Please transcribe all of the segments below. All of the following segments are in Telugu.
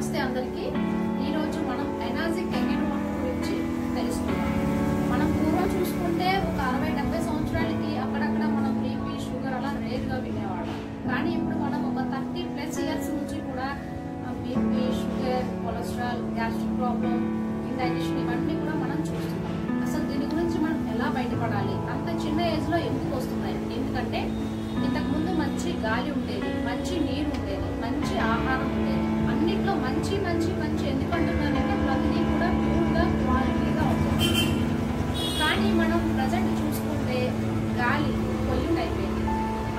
నమస్తే అందరికీ. ఈరోజు మనం ఎనర్జీ కెంగన్ వాటర్ గురించి తెలుసుకుందాం. మనం పూర్వం చూసుకుంటే ఒక 60-70 సంవత్సరాలకి అక్కడక్కడ మనం బీపీ షుగర్ అలా రేర్గా వినేవాళ్ళం. కానీ ఇప్పుడు మనం ఒక 30+ ఇయర్స్ నుంచి కూడా BP sugar cholesterol gastric problem indigestion ఇవన్నీ కూడా మనం చూస్తున్నాం. అసలు దీని గురించి మనం ఎలా బయటపడాలి? అంత చిన్న ఏజ్ లో ఎందుకు వస్తున్నాయి? ఎందుకంటే ఇంతకు ముందు మంచి గాలి ఉండేది, మంచి నీరు ఉండేది, మంచి ఆహారం ఉండేది, అన్నిట్లో మంచి మంచి మంచి ఎందుకంటున్నానంటే ప్రతిదీ కూడా ప్యూర్గా క్వాలిటీగా ఉంటుంది. కానీ మనం ప్రజెంట్ చూసుకుంటే గాలి పొల్యూట్ అయిపోయింది,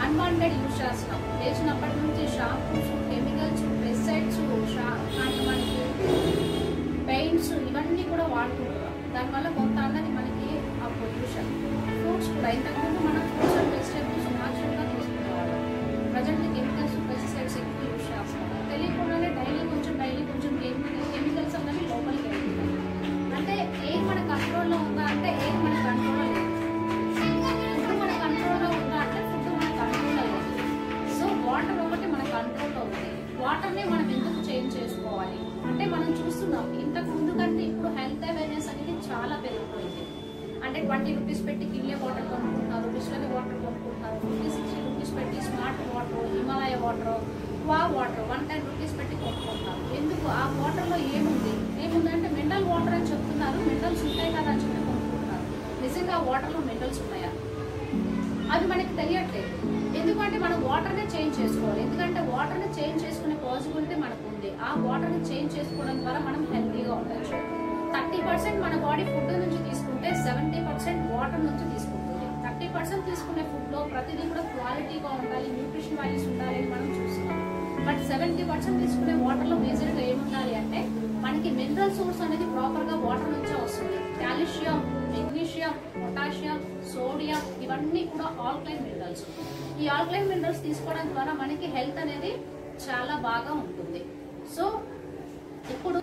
అన్వాంటెడ్ యూజ్ చేస్తున్నాం. లేచినప్పటి నుంచి షాంపూస్, కెమికల్స్, పెస్టిసైడ్స్, మనకి పెయింట్స్ ఇవన్నీ కూడా వాడుకుంటున్నాం. దానివల్ల కొంత అన్నది మనకి ఆ పొల్యూషన్. ఫ్రూట్స్ కూడా ఇంతకుముందు మనం ఫ్రూట్స్ అండ్ వెజిటేబుల్స్ న్యాచురల్గా తీసుకునేవాళ్ళం. ప్రజెంట్ కెమికల్స్, పెస్టిసైడ్స్ ఎక్కువ యూజ్ చేస్తున్నాం. తెలియకుండానే డైలీ కొంచెం కెమికల్స్ అన్నవి లోపలికి వెళ్తున్నాయి. అంటే ఏం మన కంట్రోల్లో ఉందా అంటే ఏం మన కంట్రోల్లో లేదు. ఫుడ్ మన కంట్రోల్లో ఉందా అంటే ఫుడ్ మన కంట్రోల్లో లేదు. సో వాటర్ ఒకటి మన కంట్రోల్లో ఉంది. వాటర్ని మనం ఎందుకు చేంజ్ చేసుకోవాలి అంటే మనం చూస్తున్నాం ఇంతకు ముందు కంటే ఇప్పుడు హెల్త్ అవేర్నెస్ అనేది చాలా పెరిగిపోయింది. అంటే 20 రూపీస్ పెట్టి కిల్లే వాటర్ కొనుక్కుంటున్నారు, బిస్లరీ వాటర్ కొనుక్కుంటున్నారు, 50-60 రూపీస్ పెట్టి smart water, Himalaya water, water 110 rupees పెట్టి కొనుక్కుంటున్నారు. ఎందుకు? ఆ వాటర్లో ఏముందంటే మినరల్ వాటర్ అని చెప్తున్నారు. మినరల్స్ ఉంటాయి కదా అని చెప్పి కొనుక్కుంటున్నారు. నిజంగా వాటర్లో మినరల్స్ ఉన్నాయా? అది మనకి తెలియట్లేదు. ఎందుకంటే మనం వాటర్ని చేంజ్ చేసుకోవాలి. ఎందుకంటే వాటర్ని చేంజ్ చేసుకునే పాసిబిలిటీ మనకు ఉంది. ఆ వాటర్ని చేంజ్ చేసుకోవడం ద్వారా మనం హెల్తీగా ఉండొచ్చు. 30% మన బాడీ ఫుడ్ నుంచి తీసుకుంటే 70% వాటర్ నుంచి తీసుకుంటుంది. 30% తీసుకునే ఫుడ్ లో ప్రతిదీ కూడా క్వాలిటీగా ఉండాలి, న్యూట్రిషన్ వాల్యూస్ ఉండాలి అని మనం చూస్తున్నాం. బట్ 70% తీసుకునే వాటర్ లో మేజర్ గా ఏముండాలి అంటే మనకి మినరల్ సోర్స్ అనేది ప్రాపర్ గా వాటర్ నుంచే వస్తుంది. కాల్షియం, మెగ్నీషియం, పొటాషియం, సోడియం ఇవన్నీ కూడా ఆల్కలైన్ మినరల్స్. ఈ ఆల్కలైన్ మినరల్స్ తీసుకోవడం ద్వారా మనకి హెల్త్ అనేది చాలా బాగా ఉంటుంది. సో ఇప్పుడు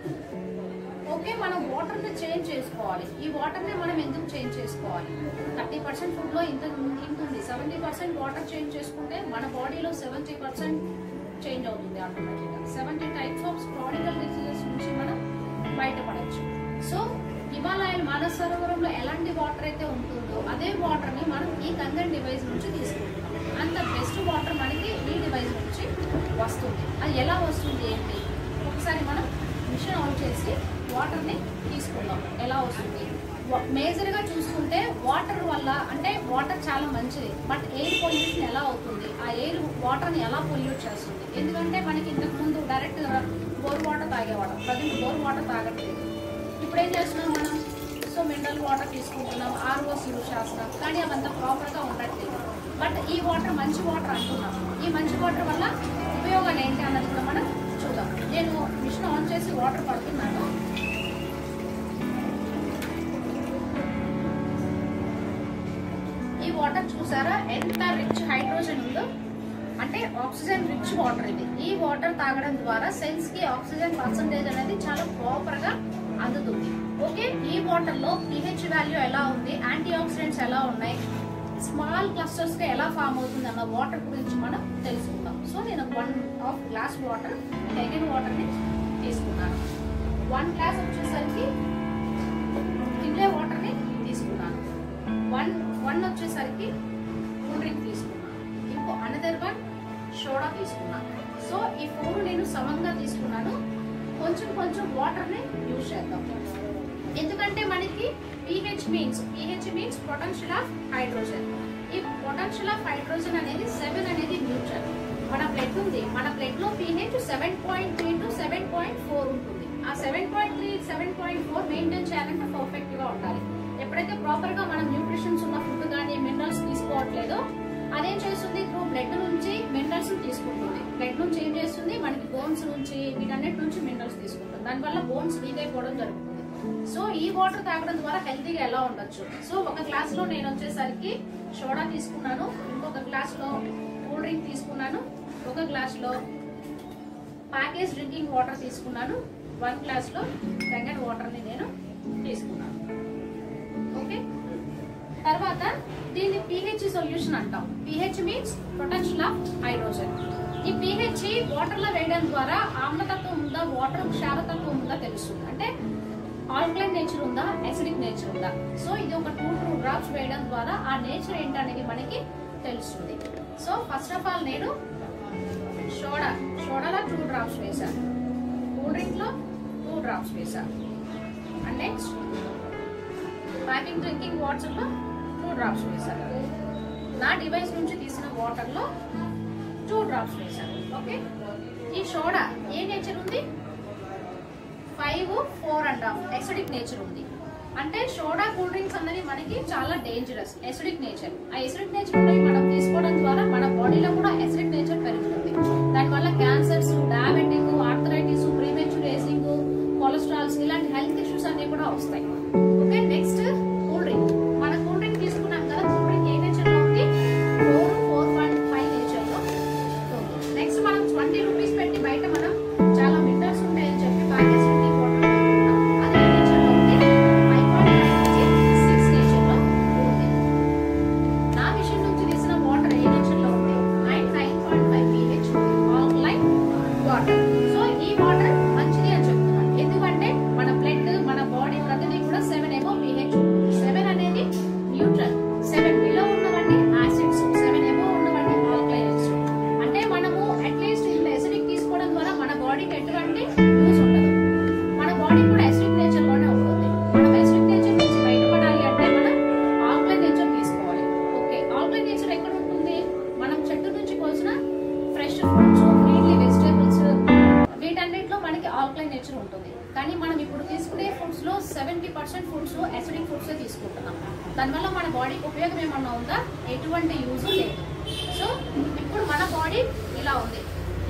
ఓకే, మనం వాటర్ ని చేంజ్ చేసుకోవాలి. ఈ వాటర్ ని మనం ఎందుకు చేంజ్ చేసుకోవాలి? 30% ఫుడ్ లో ఇంత ఉంటుంది. 70% వాటర్ చేంజ్ చేసుకుంటే మన బాడీలో 70% చేంజ్ అవుతుంది ఆటోమేటిక్ గా. 70 టైప్స్ ఆఫ్ క్రానికల్ డిసీజెస్ నుంచి మనం బయటపడచ్చు. సో హిమాలయన్ మానస సరోవరంలో ఎలాంటి వాటర్ అయితే ఉంటుందో అదే వాటర్ ని మనం ఈ కంగన్ డివైస్ నుంచి తీసుకుంటున్నాం. అంత బెస్ట్ వాటర్ మనకి ఈ డివైస్ నుంచి వస్తుంది. అది ఎలా వస్తుంది ఏంటి? ఒకసారి మనం మిషన్ ఆన్ చేసి వాటర్ ని తీసుకుందాం. ఎలా వస్తుంది? మేజర్ గా చూసుకుంటే వాటర్ వల్ల అంటే వాటర్ చాలా మంచిది. బట్ ఎయిర్ పొల్యూషన్ ఎలా అవుతుంది? ఆ ఎయిర్ వాటర్ ని ఎలా పొల్యూట్ చేస్తుంది? ఎందుకంటే మనకి ఇంతకు ముందు డైరెక్ట్ బోర్ వాటర్ తాగేవాళ్ళం. ప్రజెంట్ బోర్ వాటర్ తాగట్లేదు. ఇప్పుడు ఏం చేస్తున్నాం మనం? సో మినరల్ వాటర్ తీసుకుంటున్నాం, ఆర్ఓస్ యూజ్ చేస్తున్నాం. కానీ అవంతా ప్రాపర్ గా ఉండట్లేదు. బట్ ఈ వాటర్ మంచి వాటర్ అంటున్నాం. ఈ మంచి వాటర్ వల్ల ఉపయోగాలు ఏంటి అన్నది కూడా మనం చూద్దాం. నేను మిషన్ ఆన్ చేసి వాటర్ పడుతున్నాను. ఈ వాటర్ చూసారా ఎంత రిచ్ హైడ్రోజన్ ఉందో? అంటే ఆక్సిజన్ రిచ్ వాటర్ ఇది. ఈ వాటర్ తాగడం ద్వారా సెల్స్ కి ఆక్సిజన్ పర్సంటేజ్ అనేది చాలా ప్రాపర్ గా అందుతుంది. ఓకే, ఈ వాటర్ లో pH వాల్యూ ఎలా ఉంది, యాంటీ ఆక్సిడెంట్స్ ఎలా ఉన్నాయి, స్మాల్ క్లస్టర్స్ గా ఎలా ఫామ్ అవుతుంది అన్న వాటర్ గురించి మనం తెలుసుకుందాం. సో నేను 1 గ్లాస్ వాటర్ టెగన్ వాటర్ ని తీసుకున్నాను. 1 గ్లాస్ వచ్చేసరికి కిల్లే వాటర్ ని తీసుకున్నాను. 1 వచ్చేసరికి కూల్ డ్రింక్ తీసుకున్నాను. ఇంకో అనదర్ 1 సోడా తీసుకున్నాను. సో ఈ 4 నేను సమంగా తీసుకున్నాను. కొంచెం కొంచెం వాటర్ ని యూజ్ చేద్దాం. ఎందుకంటే మనకి pH means potential of hydrogen. ఈ పొటెన్షియల్ ఆఫ్ హైడ్రోజన్ అనేది 7 అనేది న్యూట్రల్. మన బ్లడ్ ఉంది, మన బ్లడ్ లో pH 7.3 to 7.4 ఉంటుంది. ఆ 7.3 7.4 మెయింటైన్ చేయాలంటే పర్ఫెక్ట్ గా ఉండాలి. ఎప్పుడైతే ప్రాపర్ గా మనం న్యూట్రిషన్స్ ఉన్న ఫుడ్ కానీ మినరల్స్ తీసుకోవట్లేదో అదేం చేస్తుంది? త్రూ బ్లడ్ నుంచి మినరల్స్ తీసుకుంటుంది. బ్లడ్ నుంచి ఏం చేస్తుంది? మనకి బోన్స్ నుంచి వీటన్నిటి నుంచి మినరల్స్ తీసుకుంటుంది. దానివల్ల బోన్స్ వీక్ అయిపోవడం జరుగుతుంది. సో ఈ వాటర్ తాగడం ద్వారా హెల్తీగా ఎలా ఉండొచ్చు? సో ఒక గ్లాస్ లో నేను వచ్చేసరికి సోడా తీసుకున్నాను, ఇంకొక గ్లాస్ లో కూల్ డ్రింక్ తీసుకున్నాను, ఒక గ్లాస్ లో ప్యాకేజ్ డ్రింకింగ్ వాటర్ తీసుకున్నాను, 1 గ్లాస్ లో కంగన్ వాటర్ ని నేను తీసుకున్నాను. ఓకే, తర్వాత దీన్ని pH సొల్యూషన్ అంటాం. pH means potential of hydrogen. ఈ pH తెచ్చి వాటర్ లో వేయడం ద్వారా ఆమ్లతత్వం ఉందా, వాటర్ క్షారతత్వం ఉందా తెలుస్తుంది. అంటే ఆల్కలైన్ నేచర్ ఉందా, అసిడిక్ నేచర్ ఉందా. సో ఇది ఒక 2 డ్రాప్స్ వేయడం ద్వారా ఆ నేచర్ ఏంటనేది మనకి తెలుస్తుంది. సో ఫస్ట్ ఆఫ్ ఆల్ నేను సోడాలో 2 డ్రాప్స్ వేసాను, కూల్ డ్రింక్ లో 2 డ్రాప్స్ వేసాను, and next packing drinking water లో 2 డ్రాప్స్ వేసాను, నా డివైస్ నుంచి తీసిన వాటర్ లో 2 డ్రాప్స్ వేసాను. ఓకే, ఈ సోడా ఏ నేచర్ ఉంది, 5, 4.5 ఎసిడిక్ నేచర్ ఉంది. అంటే సోడా కూల్ డ్రింక్స్ అన్నది మనకి చాలా డేంజరస్, ఎసిడిక్ నేచర్. ఆ ఎసిడిక్ నేచర్ మనం తీసుకోవడం ద్వారా మన బాడీలో కూడా ఎసిడిక్ నేచర్ పెరుగుతుంది. దానివల్ల cancers, diabetic, arthritis, premature ageing, cholesterols ఇలాంటి హెల్త్ ఇష్యూస్ అన్ని కూడా వస్తాయి. Okay, next cool drink. మన కూల్ డ్రింక్ తీసుకున్నాం కదా, కూల్ డ్రింక్ ఏ నేచర్ లో ఉంది, 4.5 నేచర్ లో ఉంది. నెక్స్ట్ మనం 20 రూపీస్ పెట్టి బయట మనం చాలా మినరల్స్ ఉంటాయని చెప్పి ప్యాకేజ్ ఉంటుంది. కానీ మనం ఇప్పుడు తీసుకునే ఫుడ్స్ లో 70% ఫుడ్స్ అసిడిక్ ఫుడ్స్ తీసుకుంటున్నాం. దానివల్ల మన బాడీకి ఉపయోగం ఏమన్నా ఉందా, ఎటువంటి యూజ్ లేదు. సో ఇప్పుడు మన బాడీ ఇలా ఉంది.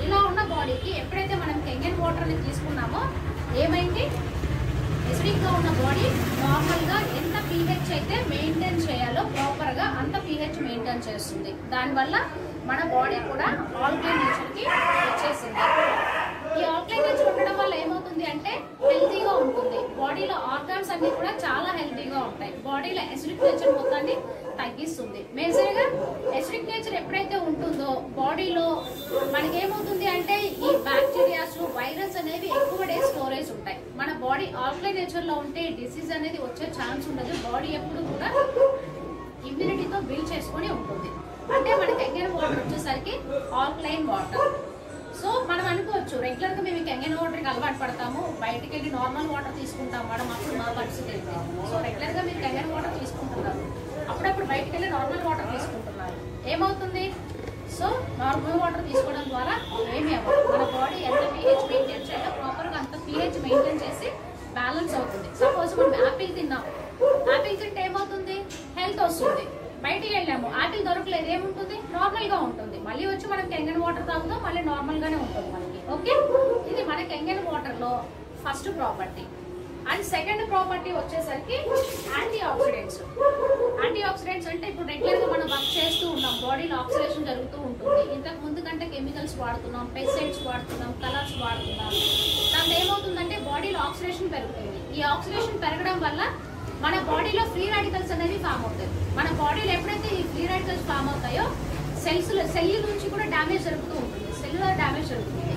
ఇలా ఉన్న బాడీకి ఎప్పుడైతే మనం కెంగన్ వాటర్ ని తీసుకున్నామో ఏమైంది, ఎసిడిక్ గా ఉన్న బాడీ నార్మల్ గా ఎంత pH అయితే మెయింటైన్ చేయాలో ప్రాపర్ గా అంత pH మెయింటైన్ చేస్తుంది. దానివల్ల మన బాడీ కూడా ఆల్కలైన్ నేచర్ కి వచ్చేసింది. ఈ ఆల్కలైన్ నేచర్ ఉండడం వల్ల ఏమవుతుంది అంటే హెల్తీగా ఉంటుంది. బాడీలో ఆర్గాన్స్ అన్ని కూడా చాలా హెల్తీగా ఉంటాయి. బాడీలో ఎసిడిక్ నేచర్ మొత్తాన్ని తగ్గిస్తుంది. మేజర్ గా ఎసిడిక్ నేచర్ ఎప్పుడైతే ఉంటుందో బాడీలో మనకి ఏమవుతుంది అంటే ఈ బ్యాక్టీరియాస్, వైరస్ అనేవి ఎక్కువ డేస్ స్టోరేజ్ ఉంటాయి. మన బాడీ ఆల్కలైన్ నేచర్ లో ఉంటే డిసీజ్ అనేది వచ్చే ఛాన్స్ ఉండదు. బాడీ ఎప్పుడు కూడా ఇమ్యూనిటీతో బిల్డ్ చేసుకొని ఉంటుంది. అంటే మనకి కెంగన్ వాటర్ వచ్చేసరికి ఆల్కలైన్ వాటర్. సో మనం అనుకోవచ్చు రెగ్యులర్ గా మేము కెంగన్ వాటర్ కి అలవాటు పడతాము, బయటకు వెళ్ళి నార్మల్ వాటర్ తీసుకుంటాం మేడం, అప్పుడు మా పరిస్థితి ఏంటి? సో రెగ్యులర్ గా మీరు కెంగన్ వాటర్ తీసుకుంటున్నారు, అప్పుడప్పుడు బయటకు వెళ్ళి నార్మల్ వాటర్ తీసుకుంటున్నారు, ఏమవుతుంది? సో నార్మల్ వాటర్ తీసుకోవడం ద్వారా ఏమి అవ్వదు. మన బాడీ ఎంత pH మెయింటైన్ చేయాలో ప్రాపర్ గా అంత pH మెయింటైన్ చేసి బ్యాలెన్స్ అవుతుంది. సపోజ్ మనం యాపిల్ తిన్నాం, యాపిల్ తింటే ఏమవుతుంది? హెల్త్ వస్తుంది. బయటికి వెళ్ళాము, యాపిల్ దొరకలేదు, ఏముంటుంది? నార్మల్ గా ఉంటుంది. మళ్ళీ వచ్చి మనం కెంగన్ వాటర్ తాగుతాం, మళ్ళీ నార్మల్ గానే ఉంటుంది మనకి. ఓకే, ఇది మన కెంగన్ వాటర్ లో first property. And second property వచ్చేసరికి యాంటీ ఆక్సిడెంట్స్. యాంటీ ఆక్సిడెంట్స్ అంటే ఇప్పుడు రెగ్యులర్ గా మనం వర్క్ చేస్తూ ఉన్నాం, బాడీలో ఆక్సిడేషన్ జరుగుతూ ఉంటుంది. ఇంతకు ముందు కంటే కెమికల్స్ వాడుతున్నాం, పెస్టిసైడ్స్ వాడుతున్నాం, కలర్స్ వాడుతున్నాం. దాంట్లో ఏమవుతుందంటే బాడీలో ఆక్సిడేషన్ పెరుగుతుంది. ఈ ఆక్సిడేషన్ పెరగడం వల్ల మన బాడీలో ఫ్రీ రాడికల్స్ అనేవి ఫామ్ అవుతాయి. మన బాడీలో ఎప్పుడైతే ఈ ఫ్రీ రాడికల్స్ ఫామ్ అవుతాయో సెల్ నుంచి కూడా డ్యామేజ్ జరుగుతూ ఉంటుంది, సెల్యులర్ డ్యామేజ్ జరుగుతుంది.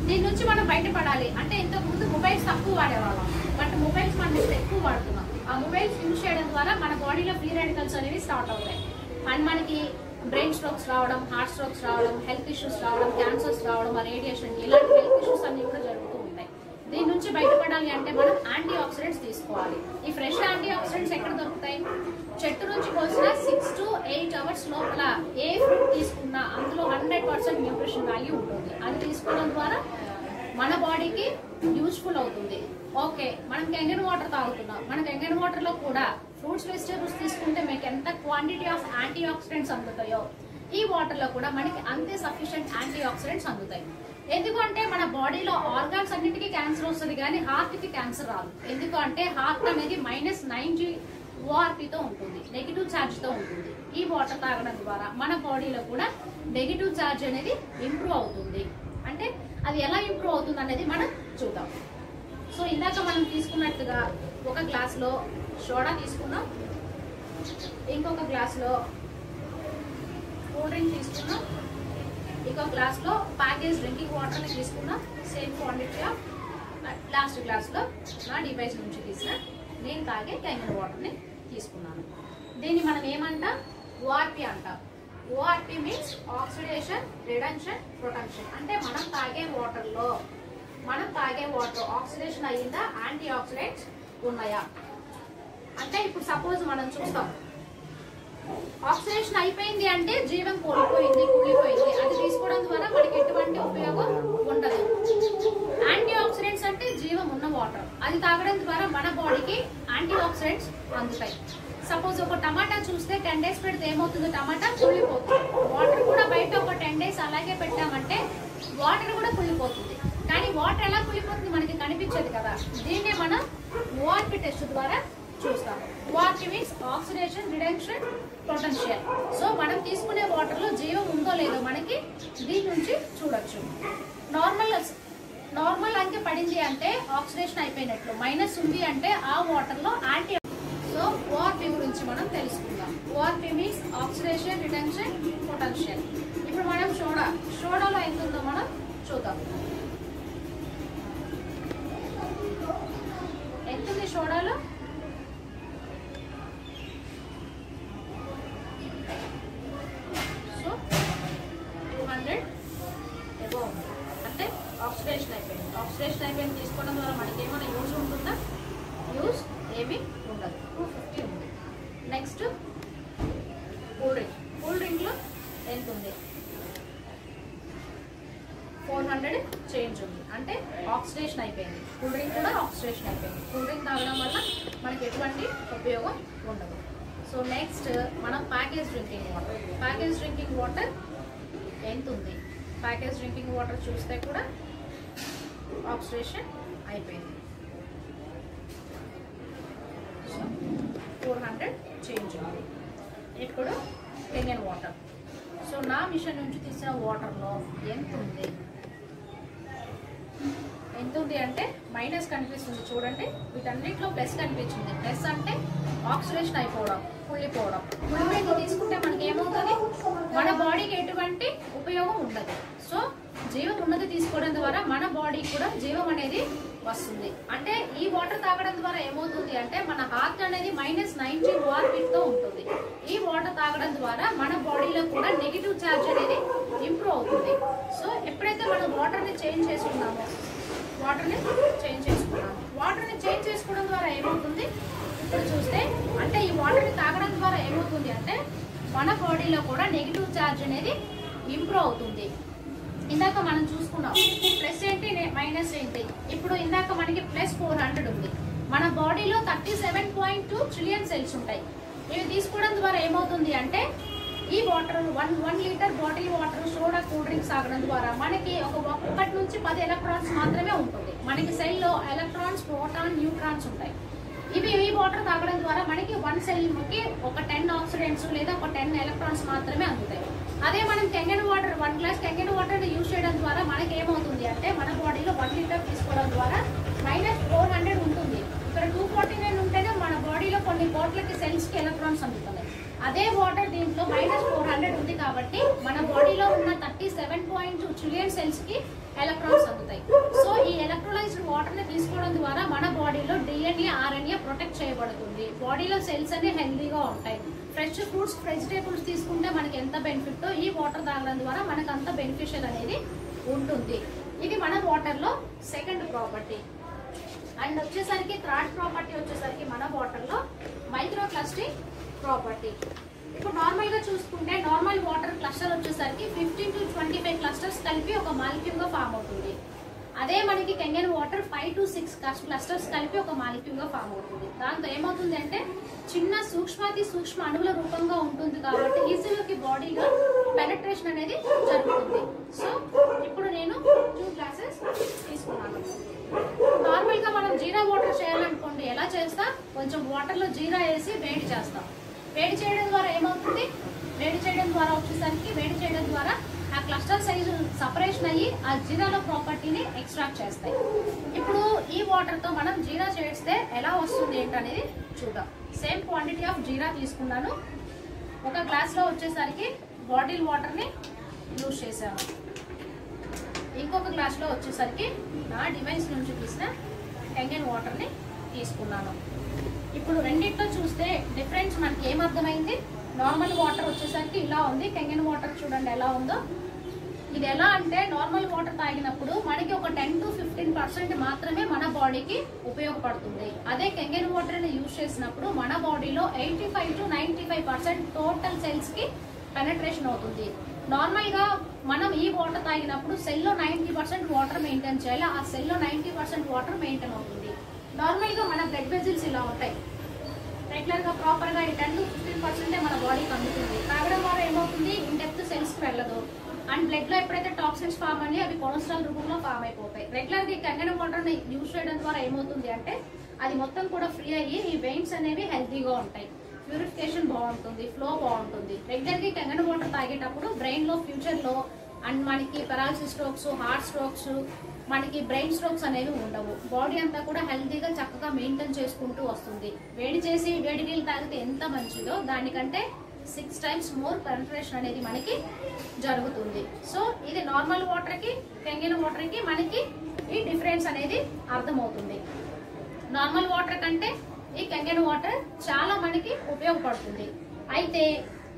దీని నుంచి మనం బయటపడాలి అంటే ఇంతకు ముందు మొబైల్స్ తక్కువ వాడేవాళ్ళం, బట్ మొబైల్స్ మనం ఇప్పుడు ఎక్కువ వాడుతున్నాం. ఆ మొబైల్స్ యూజ్ చేయడం ద్వారా మన బాడీలో ఫ్రీ రాడికల్స్ అనేవి స్టార్ట్ అవుతాయి. అండ్ మనకి బ్రెయిన్ స్ట్రోక్స్ రావడం, హార్ట్ స్ట్రోక్స్ రావడం, హెల్త్ ఇష్యూస్ రావడం, క్యాన్సర్స్ రావడం, రేడియేషన్, ఇలాంటి హెల్త్ ఇష్యూస్ అన్ని కూడా జరుగుతూ ఉంటాయి. దీని నుంచి బయటపడాలి అంటే మనం యాంటీ ఆక్సిడెంట్స్ తీసుకోవాలి. ఈ ఫ్రెష్ యాంటీ ఆక్సిడెంట్స్ ఎక్కడ దొరుకుతాయి? చెట్టు నుంచి కోసిన 6 to 8 అవర్స్ లోపల ఏ ఫ్రూట్ తీసుకున్నా అందులో 100% న్యూట్రిషన్ వాల్యూ ఉంటుంది. అది తీసుకోవడం ద్వారా మన బాడీకి యూజ్ఫుల్ అవుతుంది. ఓకే, మనం కెంగన్ వాటర్ తాగుతున్నాం, మన కెంగన్ వాటర్ లో కూడా ఫ్రూట్స్, వెజిటేబుల్స్ తీసుకుంటే మీకు ఎంత క్వాంటిటీ ఆఫ్ యాంటీ ఆక్సిడెంట్స్ అందుతాయో ఈ వాటర్ లో కూడా మనకి అంతే సఫిషియెంట్ యాంటీ ఆక్సిడెంట్స్ అందుతాయి. ఎందుకంటే మన బాడీలో ఆర్గాన్స్ అన్నిటికీ క్యాన్సర్ వస్తుంది కానీ హార్ట్ కి క్యాన్సర్ రాదు. ఎందుకంటే హార్ట్ అనేది -90 ORP తో ఉంటుంది, నెగిటివ్ ఛార్జ్ తో ఉంటుంది. ఈ వాటర్ తాగడం ద్వారా మన బాడీలో కూడా నెగిటివ్ ఛార్జ్ అనేది ఇంప్రూవ్ అవుతుంది. అంటే అది ఎలా ఇంప్రూవ్ అవుతుంది అనేది మనం చూద్దాం. సో ఇందాక మనం తీసుకున్నట్టుగా ఒక గ్లాస్ లో సోడా తీసుకున్నాం, ఇంకొక గ్లాస్ లో కూల్ డ్రింక్ తీసుకున్నాం, ఇంకో గ్లాస్లో ప్యాకేజ్ డ్రింకింగ్ వాటర్ని తీసుకున్నా. సేమ్ క్వాంటిటీ ఆఫ్ లాస్ట్ గ్లాస్లో నా డివైస్ నుంచి తీసిన నేను తాగే క్యాంగన్ వాటర్ని తీసుకున్నాను. దీన్ని మనం ఏమంటాం? ఓఆర్పి అంటాం. ORP means oxidation reduction protection. అంటే మనం తాగే వాటర్ ఆక్సిడేషన్ అయ్యిందా, యాంటీ ఆక్సిడెంట్స్ ఉన్నాయా అంటే ఇప్పుడు సపోజ్ మనం చూస్తాం ఆక్సిడేషన్ అయిపోయింది అంటే జీవం కోల్పోయింది, కూలిపోయింది. అది తీసుకోవడం ద్వారా మనకి ఎటువంటి ఉపయోగం ఉండదు. యాంటీ ఆక్సిడెంట్స్ అంటే జీవం ఉన్న వాటర్, అది తాగడం ద్వారా మన బాడీకి యాంటీ ఆక్సిడెంట్స్ అందుతాయి. సపోజ్ ఒక టమాటా చూస్తే 10 days పెడితే ఏమవుతుంది? టమాటా కుళ్ళిపోతుంది. వాటర్ కూడా బయట ఒక 10 days అలాగే పెట్టామంటే వాటర్ కూడా కుళ్ళిపోతుంది. కానీ వాటర్ ఎలా కుళ్ళిపోతుంది మనకి కనిపించదు కదా. దీన్నే మనం ఓఆర్పి టెస్ట్ ద్వారా చూస్తాం. ORP means oxidation reduction potential. So మనం తీసుకునే వాటర్ లో జీవం ఉందో లేదో మనకి దీని నుంచి చూడొచ్చు. నార్మల్ అంకె పడింది అంటే ఆక్సిడేషన్ అయిపోయినట్లు, మైనస్ ఉంది అంటే ఆ వాటర్ లో యాంటీ. సో ఓఆర్పి గురించి మనం తెలుసుకుందాం. ORP means oxidation reduction potential. ఇప్పుడు మనం సోడాలో ఎంత ఉందో మనం చూద్దాం. ఎంత ఉంది సోడాలో? సో 200 అబోవ్ అంటే ఆక్సిడేషన్ అయిపోయింది. ఆక్సిడేషన్ అయిపోయింది తీసుకోవడం ద్వారా మనకి ఏమైనా యూజ్ ఉంటుందా? యూజ్ ఏమీ ఉండదు. 250 ఉంది. నెక్స్ట్ కూల్ డ్రింక్లో ఎంత ఉంది? 400 చేంజ్ ఉంది. అంటే ఆక్సిడేషన్ అయిపోయింది. కూల్ డ్రింక్ కూడా ఆక్సిడేషన్ అయిపోయింది. కూల్ డ్రింక్ తాగడం వల్ల మనకి ఎటువంటి ఉపయోగం ఉండదు. సో నెక్స్ట్ మనం ప్యాకేజ్ డ్రింకింగ్ వాటర్ ఎంత ఉంది? ప్యాకేజ్ డ్రింకింగ్ వాటర్ చూస్తే కూడా ఆక్సిడేషన్ అయిపోయింది. 400 చేంజ్ ఉంది. ఇప్పుడు క్యాంగన్ వాటర్. సో నా మిషన్ నుంచి తీసిన వాటర్లో ఎంత ఉంది అంటే మైనస్ కనిపిస్తుంది చూడండి. వీటన్నిటిలో ప్లస్ కనిపించింది. ప్లస్ అంటే ఆక్సిడేషన్ అయిపోవడం, కుళ్ళిపోవడం. కుళ్ళిపోయింది తీసుకుంటే మనకి ఏమవుతుంది? మన బాడీకి ఎటువంటి ఉపయోగం ఉండదు. సో జీవం ఉన్నది తీసుకోవడం ద్వారా మన బాడీకి కూడా జీవం అనేది వస్తుంది. అంటే ఈ వాటర్ తాగడం ద్వారా ఏమవుతుంది అంటే మన హార్ట్ అనేది -90 ఓఆర్పితో ఉంటుంది. ఈ వాటర్ తాగడం ద్వారా మన బాడీలో కూడా నెగిటివ్ ఛార్జ్ అనేది ఇంప్రూవ్ అవుతుంది. సో ఎప్పుడైతే మనం వాటర్ని చేంజ్ చేసుకున్నామో వాటర్ని చేంజ్ చేసుకోవడం ద్వారా ఏమవుతుంది? ఇప్పుడు చూస్తే అంటే ఈ వాటర్ని తాగడం ద్వారా ఏమవుతుంది అంటే మన బాడీలో కూడా నెగిటివ్ ఛార్జ్ అనేది ఇంప్రూవ్ అవుతుంది. ఇందాక మనం చూసుకున్నాం ప్లస్ ఏంటి మైనస్ ఏంటి. ఇప్పుడు ఇందాక మనకి ప్లస్ 400 ఉంది. మన బాడీలో 37.2 ట్రిలియన్ సెల్స్ ఉంటాయి. ఇవి తీసుకోవడం ద్వారా ఏమవుతుంది అంటే ఈ water 1 litre bottle water soda cool drinks తాగడం ద్వారా మనకి 1 నుంచి 10 ఎలక్ట్రాన్స్ మాత్రమే ఉంటుంది. మనకి సెల్లో ఎలక్ట్రాన్స్, ప్రోటాన్, న్యూట్రాన్స్ ఉంటాయి. ఈ వాటర్ తాగడం ద్వారా మనకి 1 సెల్కి ఒక 10 ఆక్సిడెంట్స్ లేదా ఒక 10 ఎలక్ట్రాన్స్ మాత్రమే అందుతాయి. అదే మనం Kangen water 1 glass Kangen water use చేయడం ద్వారా మనకి ఏమవుతుంది అంటే మన బాడీలో 1 లీటర్ తీసుకోవడం ద్వారా -400 ఉంటుంది. ఇక్కడ 249 ఉంటేనే మన బాడీలో కొన్ని కోట్లకి సెల్స్కి ఎలక్ట్రాన్స్ అందుతున్నాయి. అదే వాటర్ దీంట్లో -400 ఉంది కాబట్టి మన బాడీలో ఉన్న 37.2 ట్రిలియన్ సెల్స్కి ఎలక్ట్రాన్స్ అందుతాయి. సో ఈ ఎలక్ట్రోలైజ్డ్ వాటర్ని తీసుకోవడం ద్వారా మన బాడీలో DNA, RNA ప్రొటెక్ట్ చేయబడుతుంది. బాడీలో సెల్స్ అన్ని హెల్దీగా ఉంటాయి. ఫ్రెష్ ఫ్రూట్స్, వెజిటేబుల్స్ తీసుకుంటే మనకి ఎంత బెనిఫిట్, ఈ వాటర్ తాగడం ద్వారా మనకు అంత బెనిఫిషియల్ అనేది ఉంటుంది. ఇది మన వాటర్లో సెకండ్ ప్రాపర్టీ. అండ్ వచ్చేసరికి థర్డ్ ప్రాపర్టీ వచ్చేసరికి మన వాటర్లో మైక్రో క్లస్టరింగ్ ప్రాపర్టీ. ఇప్పుడు నార్మల్గా చూసుకుంటే నార్మల్ వాటర్ క్లస్టర్ వచ్చేసరికి 15 to 25 క్లస్టర్స్ కలిపి ఒక మాలిక్యూల్గా ఫామ్ అవుతుంది. అదే మనకి క్యాంగన్ వాటర్ 5 to 6 క్లస్టర్స్ కలిపి ఒక మాలిక్యూల్గా ఫామ్ అవుతుంది. దాంతో ఏమవుతుంది అంటే చిన్న సూక్ష్మ అణువుల రూపంగా ఉంటుంది కాబట్టి ఈజీగా బాడీలో పెనట్రేషన్ అనేది జరుగుతుంది. సో ఇప్పుడు నేను 2 గ్లాసెస్ తీసుకున్నాను. నార్మల్గా మనం జీరా వాటర్ చేయాలనుకోండి ఎలా చేస్తాం? కొంచెం వాటర్లో జీరా వేసి వేడి చేస్తాం. వేడి చేయడం ద్వారా ఏమవుతుంది? వేడి చేయడం ద్వారా ఆ క్లస్టర్ సైజు సపరేషన్ అయ్యి ఆ జీరాలో ప్రాపర్టీని ఎక్స్ట్రాక్ట్ చేస్తాయి. ఇప్పుడు ఈ వాటర్తో మనం జీరా చేస్తే ఎలా వస్తుంది ఏంటనేది చూద్దాం. సేమ్ క్వాంటిటీ ఆఫ్ జీరా తీసుకున్నాను. ఒక గ్లాస్లో వచ్చేసరికి బాటిల్ వాటర్ని యూజ్ చేశాను. ఇంకొక గ్లాస్లో వచ్చేసరికి నా డివైస్ నుంచి తీసిన కంగన్ వాటర్ని తీసుకున్నాను. ఇప్పుడు రెండింటిలో చూస్తే డిఫరెన్స్ మనకి ఏమర్థమైంది? నార్మల్ వాటర్ వచ్చేసరికి ఇలా ఉంది, కంగన్ వాటర్ చూడండి ఎలా ఉందో. ఇది ఎలా అంటే నార్మల్ వాటర్ తాగినప్పుడు మనకి ఒక 10 to 15% మాత్రమే మన బాడీకి ఉపయోగపడుతుంది. అదే కంగన్ వాటర్ని యూజ్ చేసినప్పుడు మన బాడీలో 85 to 95% టోటల్ సెల్స్కి పెనట్రేషన్ అవుతుంది. నార్మల్గా మనం ఈ వాటర్ తాగినప్పుడు సెల్లో 90% వాటర్ మెయింటైన్ చేయాలి, ఆ సెల్లో 90% వాటర్ మెయింటైన్ అవుతుంది. నార్మల్గా మన బ్లడ్ వెజిల్స్ ఇలా ఉంటాయి, రెగ్యులర్గా ప్రాపర్గా ఈ 10 to 15% మన బాడీకి అందుతుంది. తాగడం ద్వారా ఏమవుతుంది? ఇన్ డెప్త్ సెల్స్కి వెళ్ళదు. అండ్ బ్లడ్ లో ఎప్పుడైతే టాక్సిన్స్ ఫామ్ అని అవి కొలెస్ట్రాల్ రూపంలో ఫామ్ అయిపోతాయి. రెగ్యులర్ గా కంగన వాటర్ ని యూజ్ చేయడం ద్వారా ఏమవుతుంది అంటే అది మొత్తం కూడా ఫ్రీ అయ్యి ఈ వెయిన్స్ అనేవి హెల్తీగా ఉంటాయి, ప్యూరిఫికేషన్ బాగుంటుంది, ఫ్లో బాగుంటుంది. రెగ్యులర్ గా కంగన వాటర్ తాగేటప్పుడు బ్రెయిన్ లో ఫ్యూచర్ లో అండ్ మనకి పెరాలసిస్ స్ట్రోక్స్, హార్ట్ స్ట్రోక్స్, మనకి బ్రెయిన్ స్ట్రోక్స్ అనేవి ఉండవు. బాడీ అంతా కూడా హెల్తీగా చక్కగా మెయింటైన్ చేసుకుంటూ వస్తుంది. వేడి చేసి వేడి నీళ్ళు తాగితే ఎంత మంచిదో దానికంటే 6 times మోర్ పెనట్రేషన్ అనేది మనకి జరుగుతుంది. సో ఇది నార్మల్ వాటర్ కి కంగన వాటర్ కి మనకి ఈ డిఫరెన్స్ అనేది అర్థమవుతుంది. నార్మల్ వాటర్ కంటే ఈ కంగన వాటర్ చాలా మనకి ఉపయోగపడుతుంది. అయితే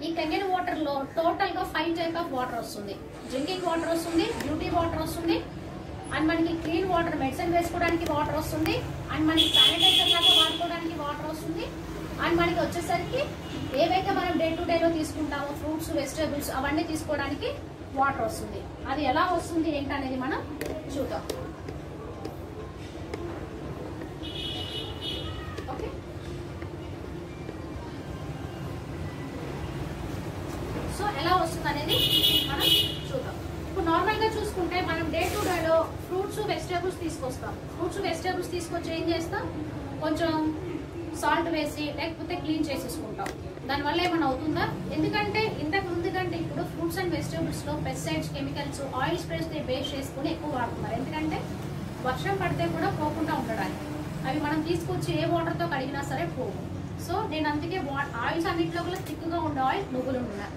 ఈ కంగన వాటర్ లో టోటల్ గా 5 type ఆఫ్ వాటర్ వస్తుంది. డ్రింకింగ్ వాటర్ వస్తుంది, బ్యూటీ వాటర్ వస్తుంది, అండ్ మనకి క్లీన్ వాటర్ మెడిసిన్ వేసుకోవడానికి వాటర్ వస్తుంది, అండ్ మనకి శానిటైజర్ లాగా వాడుకోవడానికి వాటర్ వస్తుంది, అండ్ మనకి వచ్చేసరికి ఏవైతే మనం డే టు డేలో తీసుకుంటామో ఫ్రూట్స్, వెజిటేబుల్స్ అవన్నీ తీసుకోవడానికి వాటర్ వస్తుంది. అది ఎలా వస్తుంది ఏంటనేది మనం చూద్దాం. ఓకే, సో ఎలా వస్తుంది అనేది మనం చూద్దాం. ఇప్పుడు నార్మల్ గా చూసుకుంటే మనం డే టు డేలో ఫ్రూట్స్, వెజిటేబుల్స్ తీసుకొస్తాం. ఫ్రూట్స్, వెజిటేబుల్స్ తీసుకొచ్చి ఏం చేస్తాం? కొంచెం సాల్ట్ వేసి లేకపోతే క్లీన్ చేసేసుకుంటాం. దానివల్ల ఏమైనా అవుతుందా? ఎందుకంటే ఇంతకు ముందు కంటే ఇప్పుడు ఫ్రూట్స్ అండ్ వెజిటేబుల్స్ లో pesticides, chemicals, oil sprays base చేసుకుని ఎక్కువ వాడుతున్నారు. ఎందుకంటే వర్షం పడితే కూడా పోకుండా ఉండడానికి. అవి మనం తీసుకొచ్చి ఏ వాటర్ తో కడిగినా సరే పోవు. సో నేను అందుకే ఆయిల్స్ అన్నింటిలో కూడా థిక్గా ఉండే ఆయిల్ నువ్వులు ఉన్నాయి.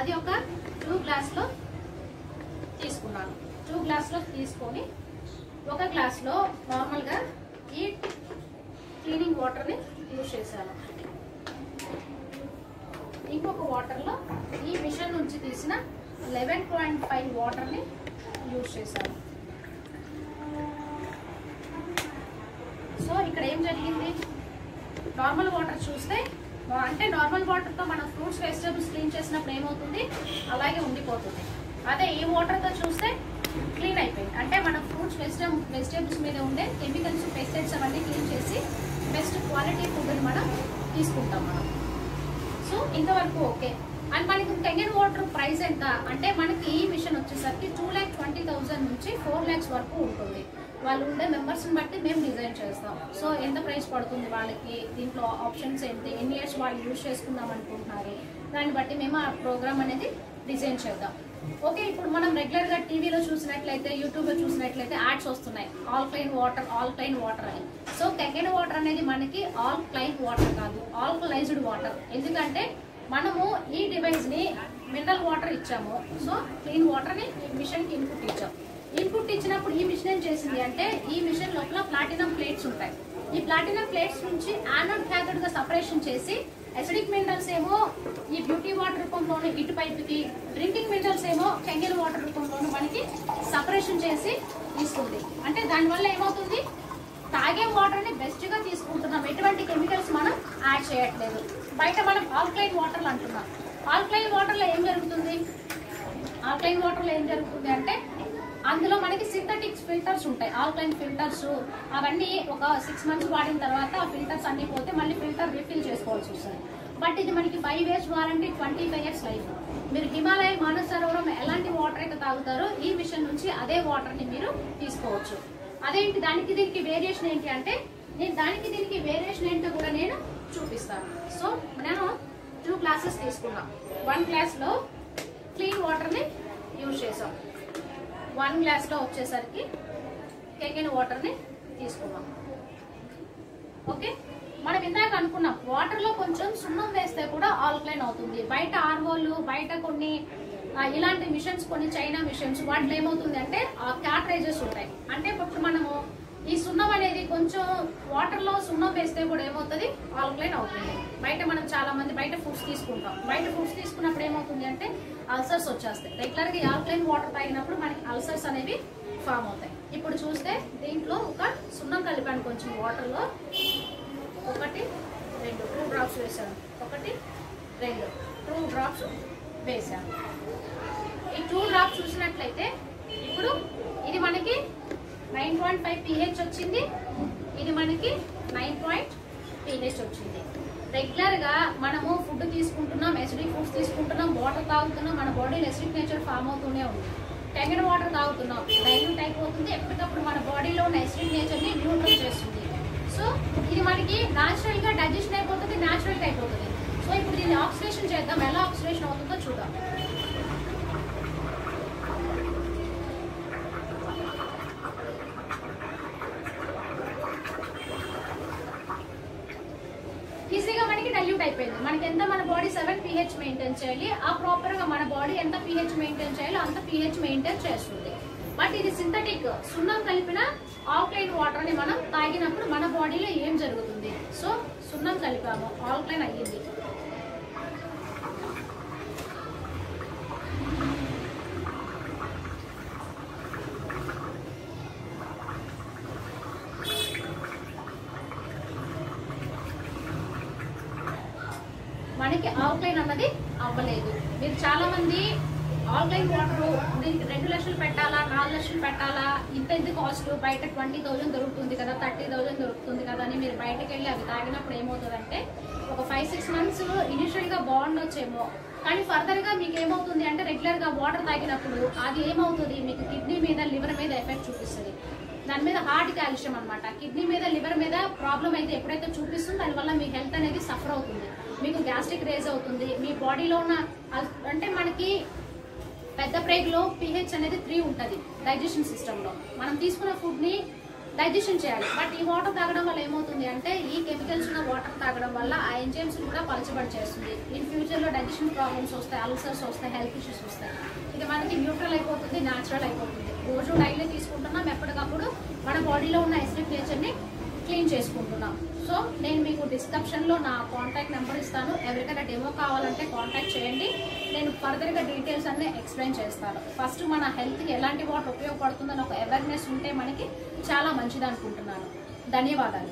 అది ఒక 2 గ్లాసులో తీసుకున్నాను. 2 గ్లాసులో తీసుకొని ఒక గ్లాస్లో నార్మల్గా ఈ క్లీనింగ్ వాటర్ని యూజ్ చేశాను. ఇంకొక వాటర్లో ఈ మిషన్ నుంచి తీసిన 11.5 వాటర్ని యూజ్ చేశాను. సో ఇక్కడ ఏం జరిగింది? నార్మల్ వాటర్ చూస్తే అంటే నార్మల్ వాటర్తో మనం ఫ్రూట్స్, వెజిటేబుల్స్ క్లీన్ చేసినప్పుడు ఏమవుతుంది? అలాగే ఉండిపోతుంది. అదే ఈ వాటర్తో చూస్తే క్లీన్ అయిపోయింది. అంటే మన ఫ్రూట్స్, వెజిటేబుల్స్ మీద ఉండే కెమికల్స్, పెస్టిసైడ్స్ అవన్నీ క్లీన్ చేసి బెస్ట్ క్వాలిటీ ఫుడ్ని మనం తీసుకుంటాం మనం. సో ఇంతవరకు ఓకే. అండ్ మనకి కంగన్ వాటర్ ప్రైస్ ఎంత అంటే మనకి ఈ మిషన్ వచ్చేసరికి 2,20,000 నుంచి 4 lakhs వరకు ఉంటుంది. వాళ్ళు ఉండే మెంబర్స్ని బట్టి మేము డిజైన్ చేస్తాం. సో ఎంత ప్రైస్ పడుతుంది వాళ్ళకి, దీంట్లో ఆప్షన్స్ ఏంటి, ఎన్ని ఇయర్స్ వాళ్ళు యూజ్ చేసుకుందాం అనుకుంటున్నారు, దాన్ని బట్టి మేము ఆ ప్రోగ్రామ్ అనేది డిజైన్ చేద్దాం. ఓకే, ఇప్పుడు మనం రెగ్యులర్గా టీవీలో చూసినట్లయితే, యూట్యూబ్లో చూసినట్లయితే యాడ్స్ వస్తున్నాయి ఆల్కలైన్ వాటర్ అని. సో కంగన్ వాటర్ అనేది మనకి ఆల్కలైన్ వాటర్ కాదు, ఆల్కలైజ్డ్ వాటర్. ఎందుకంటే మనము ఈ డివైస్ని మినరల్ వాటర్ ఇచ్చాము. సో క్లీన్ వాటర్ని మిషన్కి ఇన్పుట్ ఇచ్చాం. ఇన్పుట్ ఇచ్చినప్పుడు ఈ మిషన్ ఏం చేసింది అంటే ఈ మిషన్ లోపల ప్లాటినం ప్లేట్స్ ఉంటాయి. ఈ ప్లాటినం ప్లేట్స్ నుంచి యానోడ్ క్యాథోడ్ గా సపరేషన్ చేసి అసిడిక్ మినరల్స్ ఏమో ఈ బ్యూటీ వాటర్ రూపంలోను ఇటు పైపుకి, డ్రింకింగ్ మినరల్స్ ఏమో కంగన్ వాటర్ రూపంలోను మనకి సపరేషన్ చేసి ఇస్తుంది. అంటే దానివల్ల ఏమవుతుంది? తాగే వాటర్ ని బెస్ట్ గా తీసుకుంటున్నాం, ఎటువంటి కెమికల్స్ మనం యాడ్ చేయట్లేదు. బయట మనం ఆల్కలైన్ వాటర్లు అంటున్నాం. ఆల్కలైన్ వాటర్ లో ఏం జరుగుతుంది? ఆల్కలైన్ వాటర్ లో ఏం జరుగుతుంది అంటే అందులో మనకి సింథటిక్ ఫిల్టర్స్ ఉంటాయి, ఆల్కలైన్ ఫిల్టర్స్. అవన్నీ ఒక 6 months వాడిన తర్వాత ఆ ఫిల్టర్స్ అన్ని పోతే మళ్ళీ ఫిల్టర్ రీఫిల్ చేసుకోవాల్సి వస్తుంది. బట్ ఇది మనకి 5 years వారంటీ, 25 years లైఫ్. మీరు హిమాలయ, మానసరోవరం ఎలాంటి వాటర్ అయితే తాగుతారో ఈ మిషన్ నుంచి అదే వాటర్ ని మీరు తీసుకోవచ్చు. అదేంటి దానికి దీనికి వేరియేషన్ ఏంటి అంటే నేను దానికి దీనికి వేరియేషన్ ఏంటో కూడా నేను చూపిస్తాను. సో నేను 2 glasses తీసుకున్నాను. 1 glassలో క్లీన్ వాటర్ని యూజ్ చేసాం. 1 glassలో వచ్చేసరికి కంగన్ వాటర్ని తీసుకున్నాం. ఓకే, మనం ఇందాక అనుకున్నాం వాటర్లో కొంచెం సున్నం వేస్తే కూడా ఆల్కలైన్ అవుతుంది. బయట ఆర్వోలు, బయట కొన్ని ఇలాంటి మిషన్స్ కొన్ని చైనా మిషన్స్ వాటిలో ఏమవుతుంది అంటే క్యాటరేజెస్ ఉంటాయి. అంటే ఇప్పుడు మనము ఈ సున్నం అనేది కొంచెం వాటర్ లో సున్నం వేస్తే కూడా ఏమవుతుంది, ఆల్కలైన్ అవుతుంది. బయట మనం చాలా మంది బయట ఫుడ్స్ తీసుకుంటాం. బయట ఫుడ్స్ తీసుకున్నప్పుడు ఏమవుతుంది అంటే అల్సర్స్ వచ్చేస్తాయి. రెగ్యులర్ గా ఆల్కలైన్ వాటర్ తాగినప్పుడు మనకి అల్సర్స్ అనేవి ఫామ్ అవుతాయి. ఇప్పుడు చూస్తే దీంట్లో ఒక సున్నం కలిపాను కొంచెం వాటర్ లో, 1 2 2 డ్రాప్స్ వేసాను, 1 2 2 డ్రాప్స్ వేసాను. ఈ 2 డ్రాప్స్ చూసినట్లయితే ఇప్పుడు ఇది మనకి 9.5 pH వచ్చింది, ఇది మనకి 9 pH వచ్చింది. రెగ్యులర్ గా మనము ఫుడ్ తీసుకుంటున్నాం, ఎసిడిక్ ఫుడ్స్ తీసుకుంటున్నాం, వాటర్ తాగుతున్నాం, మన బాడీలో ఎసిడిక్ నేచర్ ఫామ్ అవుతూనే ఉంది. టెంగన్ వాటర్ తాగుతున్నాం, డైల్యూట్ అయిపోతుంది, ఎప్పటికప్పుడు మన బాడీలో ఉన్న ఎసిడిక్ నేచర్ ని న్యూట్రల్ చేస్తుంది. సో ఇది మనకి న్యాచురల్ గా డైజెషన్ అయిపోతుంది, న్యాచురల్ గా అయిపోతుంది. సో ఇప్పుడు దీన్ని ఆక్సిడేషన్ చేద్దాం, ఎలా ఆక్సిడేషన్ అవుతుందో చూద్దాం. ఈజీగా మనకి డైల్యూట్ అయిపోయింది. మనకి ఎంత మన బాడీ 7 pH మెయింటైన్ చేయాలి, ఆ ప్రాపర్ గా మన బాడీ ఎంత pH మెయింటైన్ చేయాలో అంత pH మెయింటైన్ చేస్తుంది. బట్ ఇది సింథటిక్ సున్నం కలిపిన ఆల్కలైన్ వాటర్ ని మనం తాగినప్పుడు మన బాడీలో ఏం జరుగుతుంది? సో సున్నం కలిపాము, ఆల్కలైన్ అయ్యింది. మనకి ఆల్కలైన్ అన్నది అవ్వలేదు. మీరు చాలా మంది ఆల్కలైన్ వాటర్ దీనికి 2 లక్షలు పెట్టాలా, 4 లక్షలు పెట్టాలా, ఇంత కాస్ట్, బయట 20,000 దొరుకుతుంది కదా, 30,000 దొరుకుతుంది కదా అని మీరు బయటకు వెళ్ళి అవి తాగినప్పుడు ఏమవుతుందంటే ఒక 5-6 months ఇనిషియల్ గా బాగుండొచ్చేమో, కానీ ఫర్దర్ గా మీకు ఏమవుతుంది అంటే రెగ్యులర్ గా వాటర్ తాగినప్పుడు అది ఏమవుతుంది, మీకు కిడ్నీ మీద, లివర్ మీద ఎఫెక్ట్ చూపిస్తుంది. దాని మీద హార్ట్ కాల్షియం అనమాట, కిడ్నీ మీద, లివర్ మీద ప్రాబ్లం అయితే ఎప్పుడైతే చూపిస్తుందో దానివల్ల మీ హెల్త్ అనేది సఫర్ అవుతుంది, మీకు గ్యాస్ట్రిక్ రేజ్ అవుతుంది. మీ బాడీలో ఉన్న అంటే మనకి పెద్ద ప్రేగులో pH అనేది 3 ఉంటుంది డైజెషన్ సిస్టమ్ లో. మనం తీసుకున్న ఫుడ్ ని డైజెషన్ చేయాలి. బట్ ఈ వాటర్ తాగడం వల్ల ఏమవుతుంది అంటే ఈ కెమికల్స్ ఉన్న వాటర్ తాగడం వల్ల ఆ ఎంజైమ్స్ కూడా పలచబడి చేస్తుంది. ఇన్ ఫ్యూచర్ లో డైజెషన్ ప్రాబ్లమ్స్ వస్తాయి, అల్సర్స్ వస్తాయి, హెల్త్ ఇష్యూస్ వస్తాయి. ఇది మనకి న్యూట్రల్ అయిపోతుంది, న్యాచురల్ అయిపోతుంది. రోజు డైలీ తీసుకుంటున్నాం, ఎప్పటికప్పుడు మన బాడీలో ఉన్న ఎసిడిక్ నేచర్ ని క్లీన్ చేసుకుంటున్నాం. సో నేను మీకు డిస్క్రిప్షన్ లో నా కాంటాక్ట్ నెంబర్ ఇస్తాను. ఎవరికైనా డెమో కావాలంటే కాంటాక్ట్ చేయండి. నేను ఫర్దర్ గా డీటెయిల్స్ అన్ని ఎక్స్ప్లెయిన్ చేస్తాను. ఫస్ట్ మన హెల్త్ కి ఎలాంటి వాటర్ ఉపయోగపడుతుందని ఒక అవేర్నెస్ ఉంటే మనకి చాలా మంచిది అనుకుంటున్నాను. ధన్యవాదాలు.